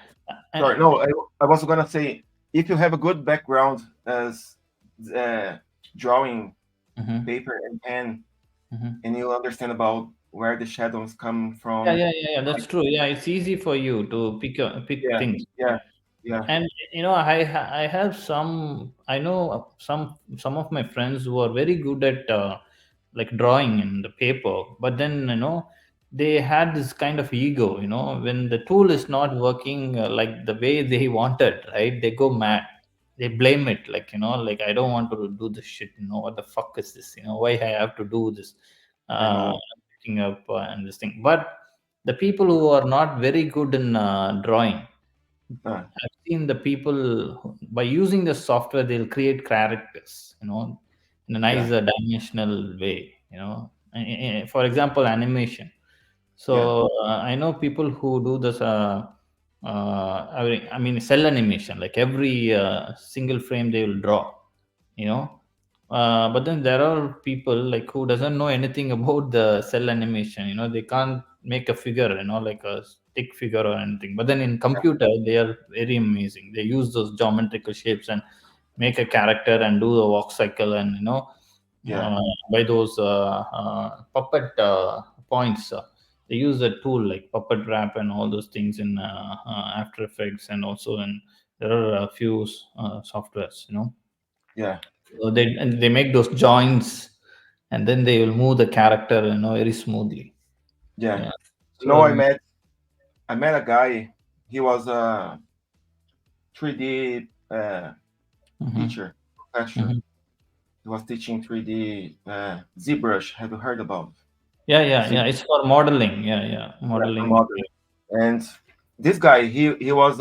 Sorry, no. I was gonna say, if you have a good background as uh, drawing Mhm, paper and pen, mhm. and you understand about where the shadows come Yeah, from, yeah, yeah, yeah, like that's true. Yeah, it's easy for you to pick yeah, things. yeah, yeah, And I have I know some of my friends who are very good at like drawing in the paper, but then they had this kind of ego. When the tool is not working like the way they wanted, right? They go uh, mad. They blame it, like like, I don't want to do this shit. What the fuck is this? Why I have to do this? I uh know. Picking up and this thing. But the people who are not very good in drawing, Uh, seen the people by using the software, they'll create characters, in a yeah, nice dimensional way, for example, animation. yeah, So I know people who do this. I mean, cell animation. Like every single frame they will draw, you know. But then there are people like who doesn't know anything about the cell animation. They can't make a figure, like a stick figure or anything. But then in computer, they are very amazing. They use those geometrical shapes and make a character and do the walk cycle, and yeah, uh, by those puppet points. They use a tool like puppet wrap and all those things in After Effects, and also in there are a few softwares. yeah, So they make those joints, and then they will move the character, very smoothly. yeah. Yeah. No, So. I met a guy. He was a 3D Mhm, teacher, professor. mhm. He was teaching 3D ZBrush. Have you heard about Yeah, yeah, Z? yeah. It's for modeling. Yeah, yeah, Yeah, for modeling. modeling. And this guy, he was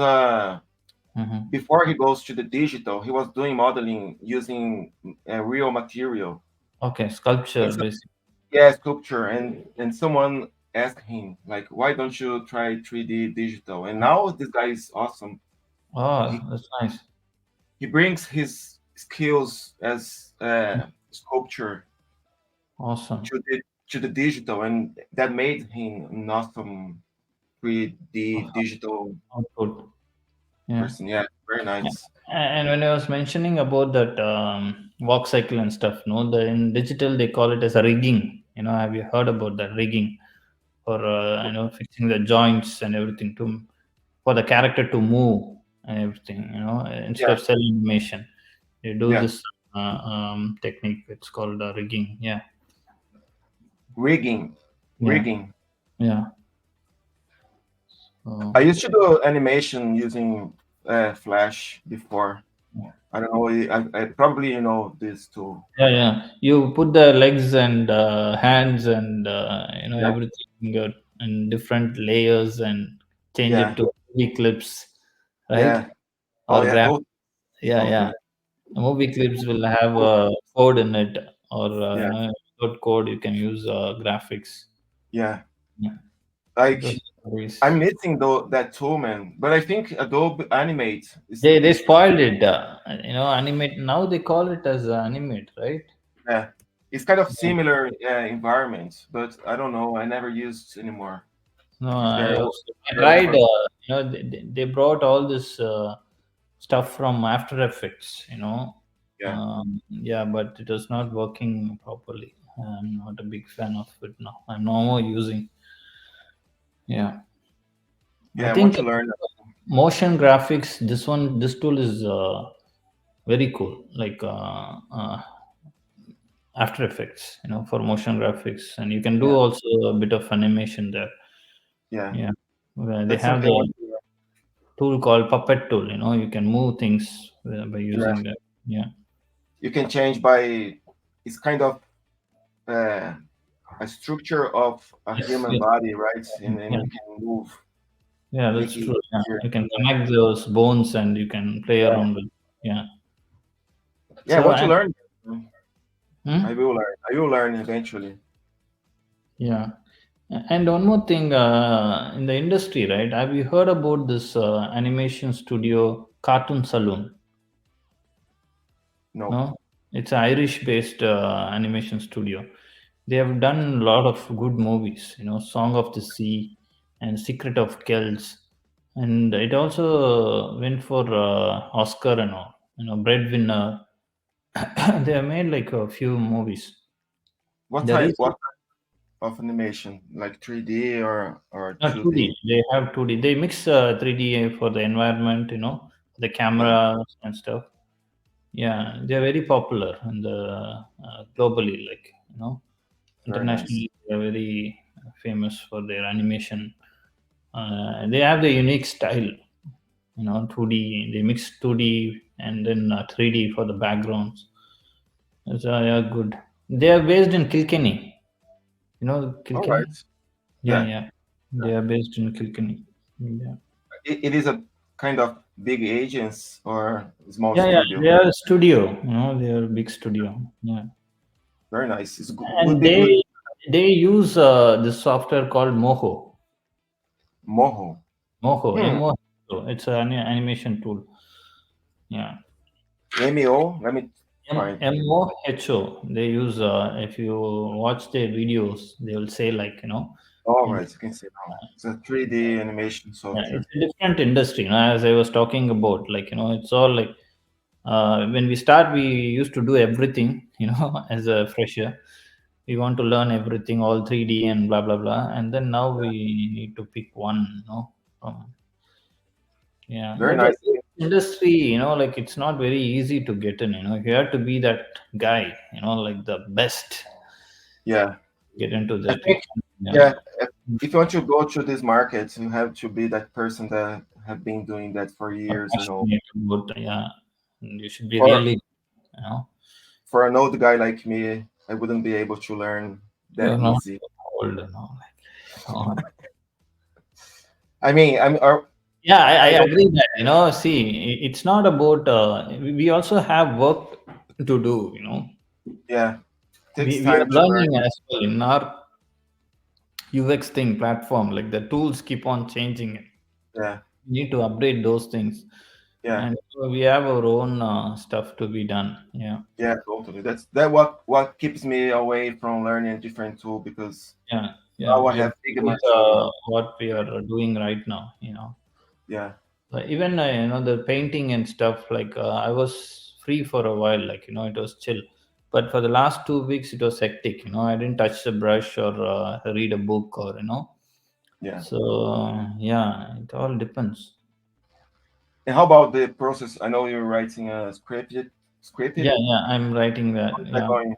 Mhm. before he goes to the digital, he was doing modeling using real material. Okay, And sculpture so, basically. yeah, sculpture. And someone asked him like, why don't you try 3D digital? And now this guy is awesome. He Oh, that's nice. he brings his skills as sculpture Awesome. to the digital, and that made him an awesome 3D Awesome digital output. Yeah. person. Yeah, very Yeah. nice. And when I was mentioning about that walk cycle and stuff, no, in digital they call it as a rigging. Have you heard about that rigging, for fixing the joints and everything to for the character to move and everything. Instead Yeah, of cell animation, you do yeah. this technique. It's called rigging. Yeah, Rigging, yeah, rigging. yeah. So, I used to do animation using Flash before. I don't know. I probably you know this too. yeah, yeah. You put the legs and hands and Yeah, everything in different layers and change it yeah, to movie clips, right? yeah. Oh Or yeah, graph. those Yeah, sounds yeah. good. The movie clips will have a code in it, or Yeah, without code you can use graphics. yeah. Yeah, those Like I'm stories. missing though that tool, man. But I think Adobe Animate They is spoiled it. Animate now they call it as animate, right? yeah, it's kind of Yeah. similar environment, but I don't know. I never used anymore. No, It's I also I very tried. over. They brought all this stuff from After Effects. Yeah, Yeah, but it was not working properly. I'm not a big fan of it now. I'm no more using. Yeah, I yeah. I want think to learn. motion graphics. This tool is very cool. Like After Effects, for motion graphics, and you can do Yeah, also a bit of animation there. yeah. Yeah, where they That's have something I want the to learn. tool called Puppet tool. You can move things by Yeah, using that. Yeah. you can change by. It's kind of uh, a structure of a Yes. human Yes. body, right? And Yeah. you can move, Yeah, make that's it true. Yeah, easier. you can connect those bones and you can play Yeah, around with. Yeah. yeah. I So want to and learn. hmm? I will learn. I will learn eventually. Yeah. And one more thing, in the industry, right? Have you heard about this animation studio, Cartoon Saloon? No. No, it's an Irish-based animation studio. They have done a lot of good movies, Song of the Sea and Secret of Kells, and it also went for Oscar and all. Breadwinner. They have made like a few movies. The What recent of animation? Like 3D or 2D? 2D. They have 2D. They mix 3D for the environment, the Yeah, cameras and stuff. Yeah, they're very popular and globally, like very nice. internationally, they're very famous for their animation. They have the unique style, 2D. They mix 2D and then 3D for the backgrounds. So yeah, good. They are based in Kilkenny. All Kilkenny? right. Yeah, Yeah. yeah. They are based in Kilkenny. Yeah. It is a kind of big agents or small Yeah, yeah, studio? they are a studio. They are a big studio. Yeah, Very nice. Would and be good. they use this software called Moho. Moho. Moho, Hmm. M-O-H-O. It's an animation tool. Yeah, MEO. Let me find. M-O-H-O. They use if you watch their videos, they will say like All in right, you can see now. It's a 3D animation yeah, it's software. a different industry. As I was talking about, like it's all like when we start, we used to do everything. As a fresher, we want to learn everything, all 3D and blah blah blah, and then now we need to pick one. From Yeah, Very but nice. this industry, like it's not very easy to get in. You have to be that guy. Like the best Yeah. get into I that. think, Yeah, yeah, if you want to go to these markets, you have to be that person that have been doing that for are years, you know. passionate about. Yeah, and you should be For really. You know, for an old guy like me, I wouldn't be able to learn you're that not easy. old. I mean, Yeah, I I don't. agree that, see, it's not about, we also have work to do, Yeah, takes we are time to learning learn. as well in our UX thing platform, like the tools keep on changing. Yeah, We need to update those things. yeah, And so we have our own stuff to be done. Yeah. yeah, totally. That what keeps me away from learning a different tool because Yeah. now Yeah. I We are have busy Figma with to. what we are doing right now. Yeah, But even the painting and stuff, like I was free for a while, like it was chill. But for the last 2 weeks, it was hectic. I didn't touch the brush or read a book or yeah. So yeah, it all depends. And how about the process? I know you're writing a scripted. Yeah, Scripted. yeah, I'm writing How that. is that Yeah. going?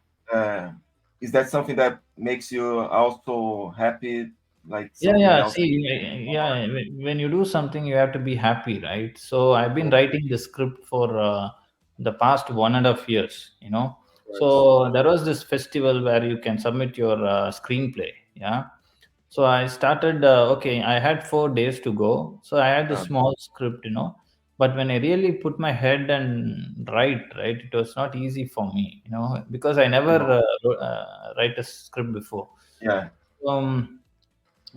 Is that something that makes you also happy, like Yeah, something yeah. else? See, yeah, when you do something, you have to be happy, right? So I've been writing the script for the past 1.5 years. So there was this festival where you can submit your screenplay. Yeah. So I started. Okay, I had 4 days to go. So I had the Uh, small script. But when I really put my head and write, right, it was not easy for me, because I never no. write a script before. Yeah, Um,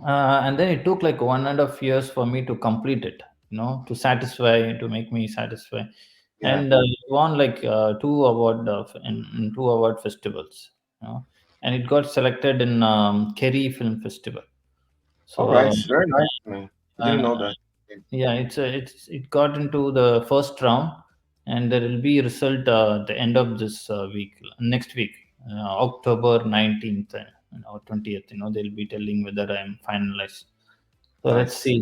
and then it took like 1.5 years for me to complete it, to make me satisfy. yeah. And won like two award in two award festivals, and it got selected in Kerry Film Festival. All right, So very nice, man. I didn't uh, know that. yeah, it got into the first round, and there will be result at the end of this week, next week, October 19th or 20th. They'll be telling whether I'm finalized. So let's Nice. see.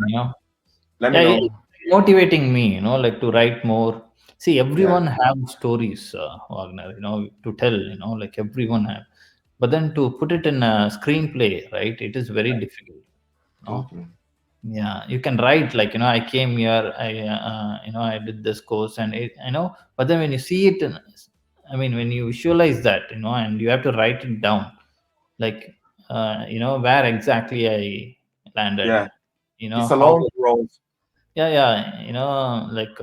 Let me Yeah, know. it's motivating me, like to write more. See, Yeah, everyone have stories, Wagner, to tell, like everyone have. But then to put it in a screenplay, right? It is very difficult. You know? totally. Yeah, you can write like, I came here, I did this course, and but then when you see it, I mean, when you visualize that, and you have to write it down, like, where exactly I landed, Yeah, it's a how. long road. Yeah, yeah, like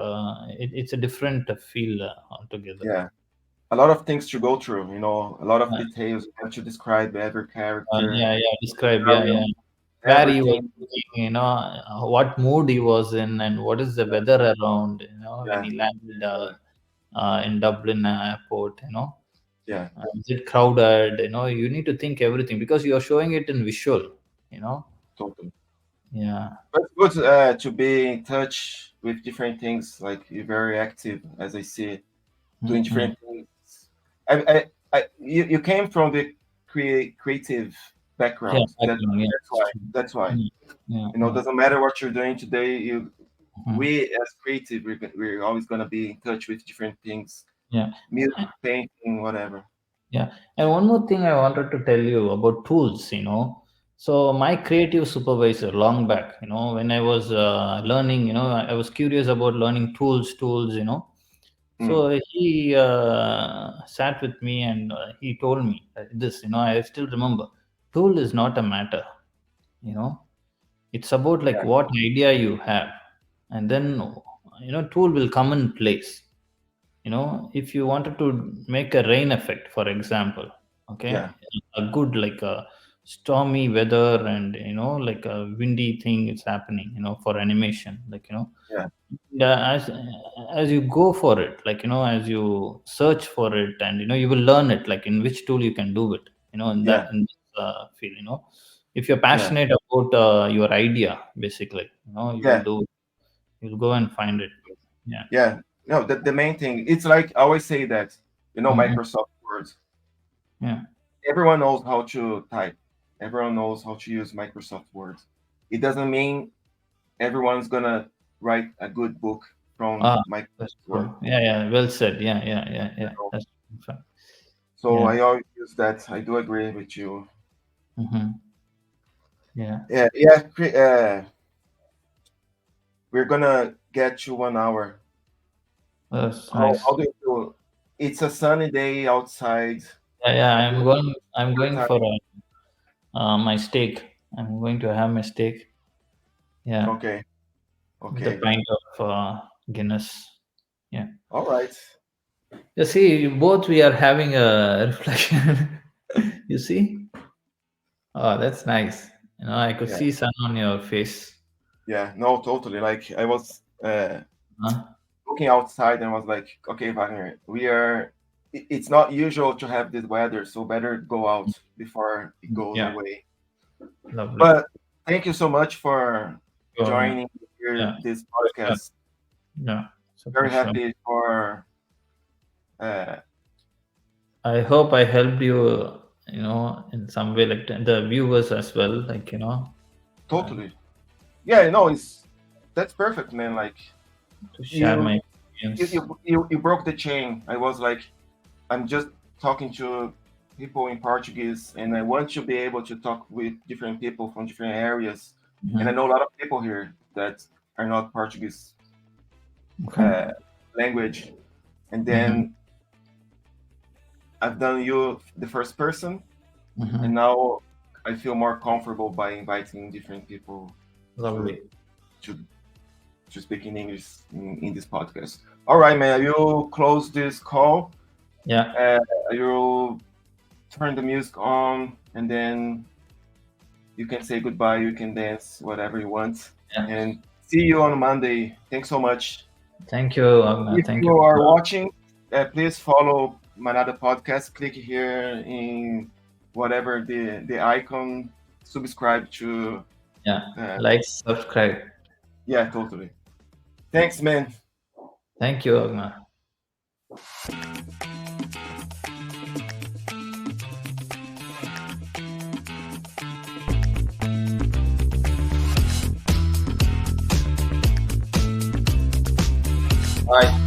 it's a different feel altogether. Yeah, a lot of things to go through. A lot of Uh, details. You have to describe every character, yeah, yeah, describe, yeah, scenario, yeah, where he was everything. looking, what mood he was in, and what is the weather around, when Yeah, he landed yeah, in Dublin airport. yeah, Is it crowded? You need to think everything because you are showing it in visual. totally. Yeah, But it's good to be in touch with different things. Like you're very active, as I see, doing mm-mm. different things. You came from the creative Yeah, background. background, yeah, That's it's why. true. That's why. Yeah, yeah, yeah. Doesn't matter what you're doing today. Mhm. We as creative, we're always gonna be in touch with different things, Yeah. music, painting, whatever. Yeah. And one more thing I wanted to tell you about tools. So my creative supervisor long back, when I was learning, I was curious about learning tools. Mm, So he sat with me and he told me that this, I still remember, tool is not a matter. It's about like yeah, what idea you have, and then tool will come in place. If you wanted to make a rain effect, for example, Yeah, okay, a good like a stormy weather, and like a windy thing is happening, for animation, like yeah, yeah, as you go for it, like as you search for it, and you will learn it, like in which tool you can do it, yeah, in this field, if you're yeah, passionate about your idea, basically, you will yeah, do, you'll go and find it. Yeah. yeah. No, the main thing, it's like I always say that, Hmm. Microsoft Word. Yeah. Everyone knows how to type. Everyone knows how to use Microsoft Word. It doesn't mean everyone's gonna write a good book from Ah, that's Microsoft Word. true. Yeah, yeah. Well said. Yeah, yeah, yeah, You yeah. know? That's fine. So Yeah. I always use that. I do agree with you. Hmm. Yeah. Yeah, yeah. We're gonna get to 1 hour. That's How nice. do you feel? It's a sunny day outside. Yeah, yeah. Have you I'm had going. I'm a good going time? for my steak. I'm going to have my steak. Yeah, Okay, with a okay. pint of Guinness. Yeah. All right. You see, both we are having a reflection. You see? Oh, that's nice. I could Yeah, see sun on your face. yeah. No, totally. Like I was Huh? looking outside and was like, okay, Wagner, it's not usual to have this weather, so better go out before it goes Yeah. away. Lovely. But thank you so much for So, joining here yeah. this Pleasure. podcast. Yeah. It's a Very pleasure. happy for uh, I hope I helped you, in some way, like the viewers as well, like, uh, totally. Yeah, no, it's that's perfect, man. Like to share you, my you, experience. you broke the chain. I was like, I'm just talking to people in Portuguese, and I want to be able to talk with different people from different areas. And I Hmm. know a lot of people here that are not Portuguese Okay. uh, language. And Hmm. then I've done you the first person, and Hmm. now I feel more comfortable by inviting different people to Lovely. to to speak in English in this podcast. All right, man. You close this call. Yeah. Uh, you turn the music on, and then you can say goodbye. You can dance, whatever you want. Yeah. And see you on Monday. Thanks so much. Thank you, Agna. If Thank you you. are watching, please follow Manada Podcast. Click here in whatever the icon. Subscribe to. Yeah. Uh, Like, subscribe. yeah, totally. Thanks, man. Thank you, Agna. Bye.